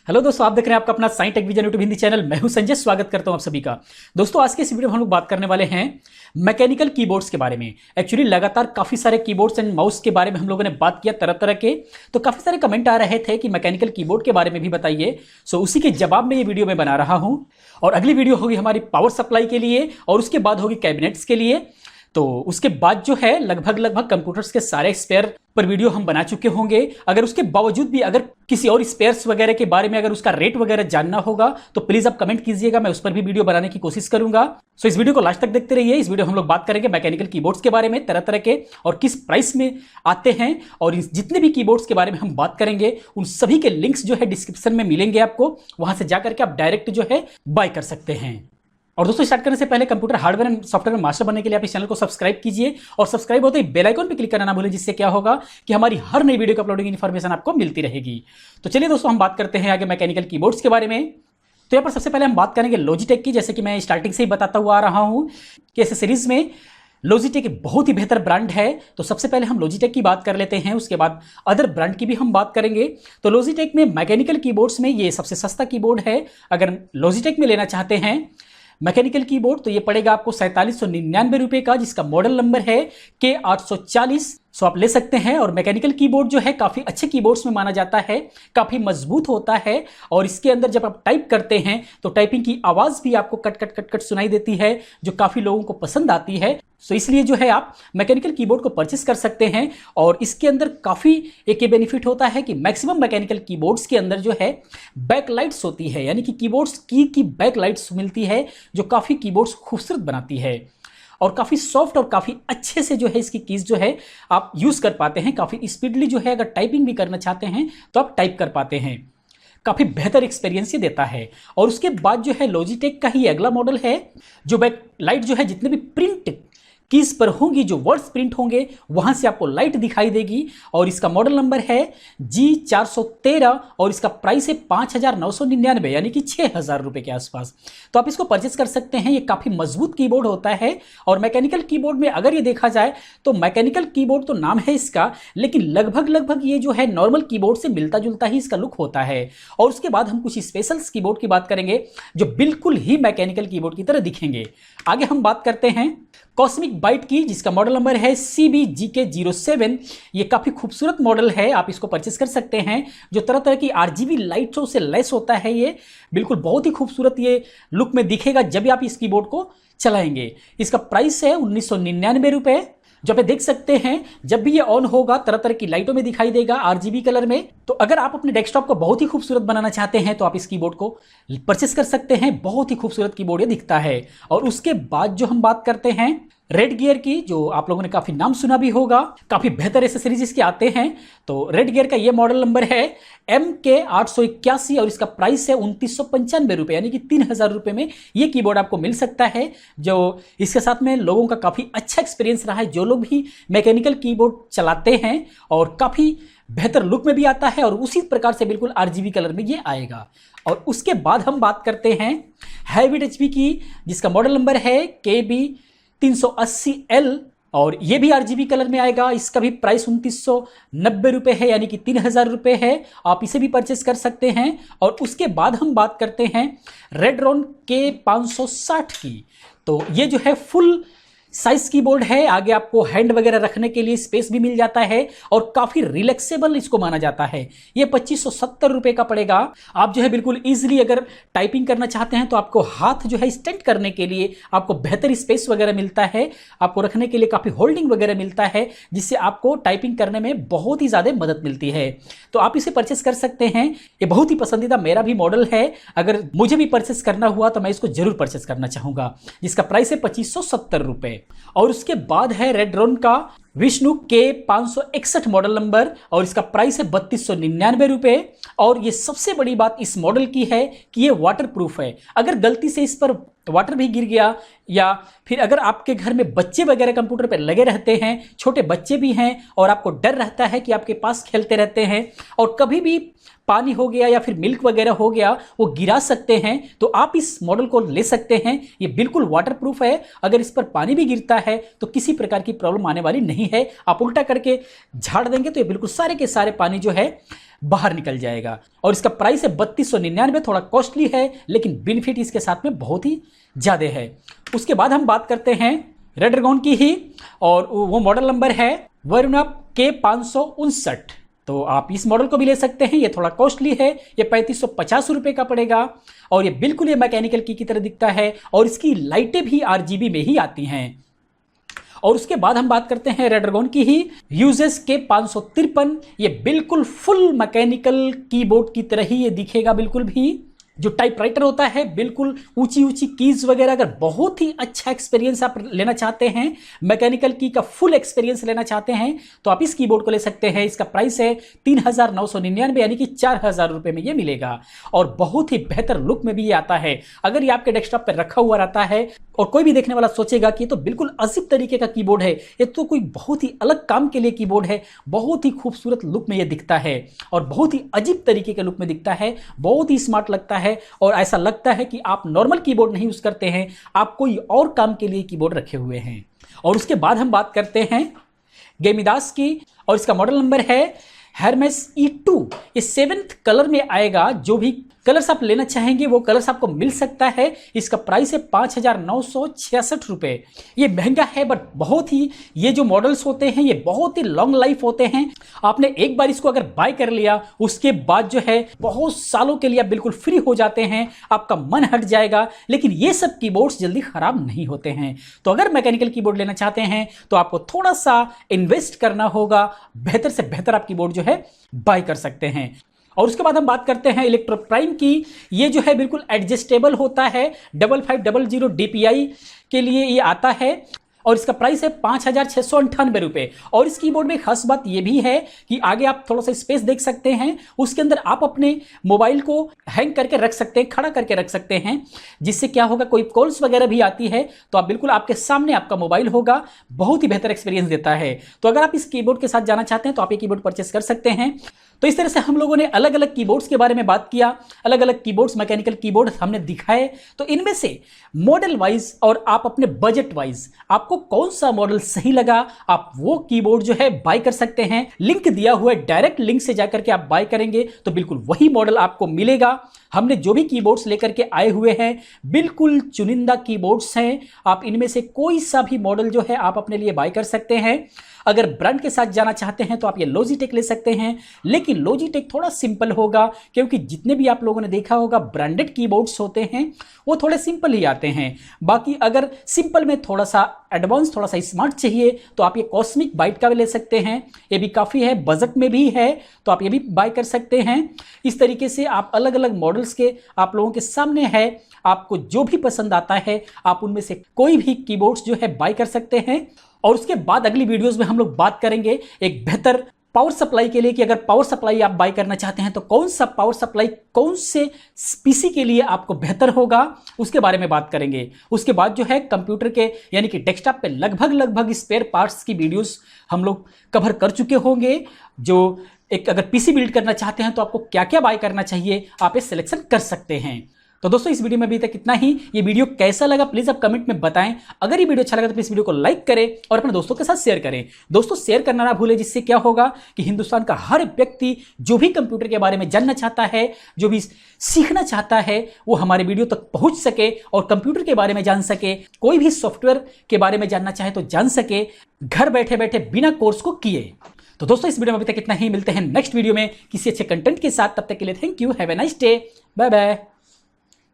Hello दोस्तों, आप देख रहे हैं आपका अपना science tech vision YouTube Hindi channel. मैं हूं संजय, स्वागत करता हूं आप सभी का। दोस्तों, आज के इस वीडियो में हम लोग बात करने वाले हैं मैकेनिकल कीबोर्ड्स के बारे में। एक्चुअली लगातार काफी सारे कीबोर्ड्स एंड माउस के बारे में हम लोगों ने बात किया तरह तरह के, तो काफी सारे कमेंट आ रहे थे कि मैकेनिकल कीबोर्ड के बारे में भी बताइए। सो उसी के जवाब में ये वीडियो मैं बना रहा हूं। और अगली वीडियो होगी हमारी पावर सप्लाई के लिए और उसके बाद होगी कैबिनेट्स के लिए। तो उसके बाद जो है लगभग कंप्यूटर्स के सारे स्पेयर पर वीडियो हम बना चुके होंगे। अगर उसके बावजूद भी अगर किसी और स्पेयर्स वगैरह के बारे में अगर उसका रेट वगैरह जानना होगा तो प्लीज आप कमेंट कीजिएगा, मैं उस पर भी वीडियो बनाने की कोशिश करूंगा। सो इस वीडियो को लास्ट तक देखते रहिए। इस वीडियो हम लोग बात करेंगे मैकेनिकल कीबोर्ड्स के बारे में, तरह तरह के और किस प्राइस में आते हैं। और जितने भी कीबोर्ड्स के बारे में हम बात करेंगे उन सभी के लिंक्स जो है डिस्क्रिप्शन में मिलेंगे आपको, वहां से जाकर के आप डायरेक्ट जो है बाय कर सकते हैं। और दोस्तों, स्टार्ट करने से पहले कंप्यूटर हार्डवेयर एंड सॉफ्टवेयर में मास्टर बनने के लिए आप इस चैनल को सब्सक्राइब कीजिए और सब्सक्राइब होते ही बेल आइकन पे क्लिक करना ना भूलें, जिससे क्या होगा कि हमारी हर नई वीडियो की अपलोडिंग इन्फॉर्मेशन आपको मिलती रहेगी। तो चलिए दोस्तों, हम बात करते हैं आगे मैकेनिकल कीबोर्ड्स के बारे में। तो यहाँ पर सबसे पहले हम बात करेंगे लॉजिटेक की। जैसे कि मैं स्टार्टिंग से ही बताता हुआ आ रहा हूँ कि एसेसरीज में लॉजिटेक एक बहुत ही बेहतर ब्रांड है। तो सबसे पहले हम लॉजिटेक की बात कर लेते हैं, उसके बाद अदर ब्रांड की भी हम बात करेंगे। तो लॉजिटेक में मैकेनिकल कीबोर्ड्स में ये सबसे सस्ता कीबोर्ड है। अगर लॉजिटेक में लेना चाहते हैं मैकेनिकल कीबोर्ड तो ये पड़ेगा आपको 4799 रुपए का, जिसका मॉडल नंबर है K840। सो आप ले सकते हैं। और मैकेनिकल कीबोर्ड जो है काफी अच्छे कीबोर्ड्स में माना जाता है, काफी मजबूत होता है और इसके अंदर जब आप टाइप करते हैं तो टाइपिंग की आवाज भी आपको कट कट कट कट सुनाई देती है, जो काफी लोगों को पसंद आती है। सो इसलिए जो है आप मैकेनिकल कीबोर्ड को परचेस कर सकते हैं। और इसके अंदर काफी एक ये बेनिफिट होता है कि मैक्सिमम मैकेनिकल कीबोर्ड्स के अंदर जो है बैकलाइट्स होती है, यानी कि कीबोर्ड्स की बैकलाइट्स मिलती है, जो काफी कीबोर्ड्स खूबसूरत बनाती है और काफी सॉफ्ट और काफी अच्छे से जो है इसकी कीज जो है आप यूज कर पाते हैं। काफी स्पीडली जो है अगर टाइपिंग भी करना चाहते हैं तो आप टाइप कर पाते हैं। काफी बेहतर एक्सपीरियंस ये देता है। और उसके बाद जो है लॉजिटेक का ही अगला मॉडल है, जो बैक लाइट जो है जितने भी प्रिंट कीज पर होंगी, जो वर्ड्स प्रिंट होंगे वहां से आपको लाइट दिखाई देगी। और इसका मॉडल नंबर है G413 और इसका प्राइस है 5999, यानी कि 6000 रुपए के आसपास। तो आप इसको परचेस कर सकते हैं। ये काफी मजबूत कीबोर्ड होता है। और मैकेनिकल कीबोर्ड में अगर ये देखा जाए तो मैकेनिकल कीबोर्ड तो नाम है इसका, लेकिन लगभग ये जो है नॉर्मल कीबोर्ड से मिलता जुलता ही इसका लुक होता है। और उसके बाद हम कुछ स्पेशल कीबोर्ड की बात करेंगे जो बिल्कुल ही मैकेनिकल कीबोर्ड की तरह दिखेंगे। आगे हम बात करते हैं कॉस्मिक बाइट की, जिसका मॉडल नंबर है CBGK07। ये काफी खूबसूरत मॉडल है, आप इसको परचेस कर सकते हैं। जो तरह तरह की RGB लाइट्सों से लैस होता है, ये बिल्कुल बहुत ही खूबसूरत ये लुक में दिखेगा जब भी आप इस कीबोर्ड को चलाएंगे। इसका प्राइस है 1999 रुपए। जो आप देख सकते हैं जब भी ये ऑन होगा तरह तरह की लाइटों में दिखाई देगा, RGB कलर में। तो अगर आप अपने डेस्कटॉप को बहुत ही खूबसूरत बनाना चाहते हैं तो आप इस कीबोर्ड को परचेस कर सकते हैं। बहुत ही खूबसूरत कीबोर्ड ये दिखता है। और उसके बाद जो हम बात करते हैं रेड गियर की, जो आप लोगों ने काफी नाम सुना भी होगा, काफी बेहतर एसेसरीज इसके आते हैं। तो रेड गियर का ये मॉडल नंबर है MK881 और इसका प्राइस है 2995 रुपए, यानी कि 3000 रुपए में ये कीबोर्ड आपको मिल सकता है। जो इसके साथ में लोगों का काफी अच्छा एक्सपीरियंस रहा है, जो लोग भी मैकेनिकल कीबोर्ड चलाते हैं, और काफी बेहतर लुक में भी आता है और उसी प्रकार से बिल्कुल RGB कलर में ये आएगा। और उसके बाद हम बात करते हैं हैवी HP की, जिसका मॉडल नंबर है KB380L और ये भी RGB कलर में आएगा। इसका भी प्राइस 2990 रुपए है, यानी कि 3000 रुपए है। आप इसे भी परचेस कर सकते हैं। और उसके बाद हम बात करते हैं रेडरॉन K560 की। तो ये जो है फुल साइज कीबोर्ड है, आगे आपको हैंड वगैरह रखने के लिए स्पेस भी मिल जाता है और काफी रिलैक्सेबल इसको माना जाता है। ये 2570 रुपए का पड़ेगा। आप जो है बिल्कुल इजीली अगर टाइपिंग करना चाहते हैं तो आपको हाथ जो है स्टैंड करने के लिए आपको बेहतर स्पेस वगैरह मिलता है, आपको रखने के लिए काफी होल्डिंग वगैरह मिलता है, जिससे आपको टाइपिंग करने में बहुत ही ज्यादा मदद मिलती है। तो आप इसे परचेस कर सकते हैं। ये बहुत ही पसंदीदा मेरा भी मॉडल है। अगर मुझे भी परचेस करना हुआ तो मैं इसको जरूर परचेस करना चाहूंगा, जिसका प्राइस है 2570 रुपए। और उसके बाद है रेडरॉन का विष्णु K561 मॉडल नंबर और इसका प्राइस है 3299 रुपए। और ये सबसे बड़ी बात इस मॉडल की है कि ये वाटर प्रूफ है। अगर गलती से इस पर वाटर भी गिर गया या फिर अगर आपके घर में बच्चे वगैरह कंप्यूटर पर लगे रहते हैं, छोटे बच्चे भी हैं और आपको डर रहता है कि आपके पास खेलते रहते हैं और कभी भी पानी हो गया या फिर मिल्क वगैरह हो गया वो गिरा सकते हैं, तो आप इस मॉडल को ले सकते हैं। ये बिल्कुल वाटरप्रूफ है, अगर इस पर पानी भी गिरता है तो किसी प्रकार की प्रॉब्लम आने वाली नहीं है। आप उल्टा करके झाड़ देंगे तो ये बिल्कुल सारे के सारे पानी जो है बाहर निकल जाएगा। और इसका प्राइस है 3299, थोड़ा कॉस्टली है लेकिन बेनिफिट इसके साथ में बहुत ही ज़्यादा है। उसके बाद हम बात करते हैं रेड्रेगन की ही, और वो मॉडल नंबर है वरुणा K559। तो आप इस मॉडल को भी ले सकते हैं, ये थोड़ा कॉस्टली है, ये 3550 रुपये का पड़ेगा और ये बिल्कुल ये मैकेनिकल की तरह दिखता है और इसकी लाइटें भी RGB में ही आती हैं। और उसके बाद हम बात करते हैं रेड्रेगन की ही यूजेस K553। ये बिल्कुल फुल मैकेनिकल कीबोर्ड की तरह ही ये दिखेगा, बिल्कुल भी जो टाइपराइटर होता है, बिल्कुल ऊंची ऊंची कीज वगैरह। अगर बहुत ही अच्छा एक्सपीरियंस आप लेना चाहते हैं, मैकेनिकल की का फुल एक्सपीरियंस लेना चाहते हैं, तो आप इस कीबोर्ड को ले सकते हैं। इसका प्राइस है 3999, यानी कि 4000 रुपये में ये मिलेगा और बहुत ही बेहतर लुक में भी ये आता है। अगर ये आपके डेस्कटॉप पर रखा हुआ रहता है और कोई भी देखने वाला सोचेगा कि ये तो बिल्कुल अजीब तरीके का कीबोर्ड है, ये तो कोई बहुत ही अलग काम के लिए कीबोर्ड है, बहुत ही खूबसूरत लुक में ये दिखता है और बहुत ही अजीब तरीके के लुक में दिखता है, बहुत ही स्मार्ट लगता है और ऐसा लगता है कि आप नॉर्मल कीबोर्ड नहीं यूज करते हैं, आप कोई और काम के लिए कीबोर्ड रखे हुए हैं। और उसके बाद हम बात करते हैं गेमिदास की, और इसका मॉडल नंबर है हेरमेस E2। ये 7th कलर में आएगा। जो भी कलर्स आप लेना चाहेंगे वो कलर्स आपको मिल सकता है। इसका प्राइस है 5966 रुपये। ये महंगा है बट बहुत ही, ये जो मॉडल्स होते हैं ये बहुत ही लॉन्ग लाइफ होते हैं। आपने एक बार इसको अगर बाय कर लिया उसके बाद जो है बहुत सालों के लिए आप बिल्कुल फ्री हो जाते हैं, आपका मन हट जाएगा। लेकिन ये सब कीबोर्ड्स जल्दी खराब नहीं होते हैं। तो अगर मैकेनिकल कीबोर्ड लेना चाहते हैं तो आपको थोड़ा सा इन्वेस्ट करना होगा, बेहतर से बेहतर आप कीबोर्ड जो है बाय कर सकते हैं। और उसके बाद हम बात करते हैं इलेक्ट्रो प्राइम की। ये जो है बिल्कुल एडजस्टेबल होता है, 5500 DPI के लिए ये आता है और इसका प्राइस है 5698 रुपये। और इस कीबोर्ड में खास बात यह भी है कि आगे आप थोड़ा सा स्पेस देख सकते हैं, उसके अंदर आप अपने मोबाइल को हैंग करके रख सकते हैं, खड़ा करके रख सकते हैं, जिससे क्या होगा कोई कॉल्स वगैरह भी आती है तो आप बिल्कुल आपके सामने आपका मोबाइल होगा। बहुत ही बेहतर एक्सपीरियंस देता है। तो अगर आप इस कीबोर्ड के साथ जाना चाहते हैं तो आप ये कीबोर्ड परचेस कर सकते हैं। तो इस तरह से हम लोगों ने अलग अलग कीबोर्ड्स के बारे में बात किया, अलग अलग कीबोर्ड्स, मैकेनिकल कीबोर्ड हमने दिखाए। तो इनमें से मॉडल वाइज और आप अपने बजट वाइज आपको कौन सा मॉडल सही लगा, आप वो कीबोर्ड जो है बाय कर सकते हैं। लिंक दिया हुआ है, डायरेक्ट लिंक से जाकर के आप बाय करेंगे तो बिल्कुल वही मॉडल आपको मिलेगा। हमने जो भी कीबोर्ड्स लेकर के आए हुए हैं बिल्कुल चुनिंदा कीबोर्ड्स हैं। आप इनमें से कोई सा भी मॉडल जो है आप अपने लिए बाय कर सकते हैं। अगर ब्रांड के साथ जाना चाहते हैं तो आप ये लॉजिटेक ले सकते हैं, लेकिन लॉजिटेक थोड़ा सिंपल होगा क्योंकि जितने भी आप लोगों ने देखा होगा ब्रांडेड कीबोर्ड्स होते हैं वो थोड़े सिंपल ही आते हैं। बाकी अगर सिंपल में थोड़ा सा एडवांस, थोड़ा सा स्मार्ट चाहिए तो आप ये कॉस्मिक बाइट का भी ले सकते हैं, ये भी काफ़ी है, बजट में भी है, तो आप ये भी बाय कर सकते हैं। इस तरीके से आप अलग अलग मॉडल्स के आप लोगों के सामने है, आपको जो भी पसंद आता है आप उनमें से कोई भी कीबोर्ड्स जो है बाय कर सकते हैं। और उसके बाद अगली वीडियोस में हम लोग बात करेंगे एक बेहतर पावर सप्लाई के लिए कि अगर पावर सप्लाई आप बाय करना चाहते हैं तो कौन सा पावर सप्लाई कौन से पीसी के लिए आपको बेहतर होगा, उसके बारे में बात करेंगे। उसके बाद जो है कंप्यूटर के यानी कि डेस्कटॉप पे लगभग स्पेयर पार्ट्स की वीडियोस हम लोग कवर कर चुके होंगे। जो एक अगर पीसी बिल्ड करना चाहते हैं तो आपको क्या क्या बाय करना चाहिए आप ये सिलेक्शन कर सकते हैं। तो दोस्तों इस वीडियो में अभी तक इतना ही। ये वीडियो कैसा लगा प्लीज आप कमेंट में बताएं। अगर ये वीडियो अच्छा लगा तो प्लीज वीडियो को लाइक करें और अपने दोस्तों के साथ शेयर करें। दोस्तों शेयर करना ना भूलें, जिससे क्या होगा कि हिंदुस्तान का हर व्यक्ति जो भी कंप्यूटर के बारे में जानना चाहता है, जो भी सीखना चाहता है, वो हमारे वीडियो तक पहुंच सके और कंप्यूटर के बारे में जान सके। कोई भी सॉफ्टवेयर के बारे में जानना चाहे तो जान सके, घर बैठे बैठे बिना कोर्स को किए। तो दोस्तों इस वीडियो में अभी तक इतना ही। मिलते हैं नेक्स्ट वीडियो में किसी अच्छे कंटेंट के साथ। तब तक के लिए thank you, have a nice day, bye bye.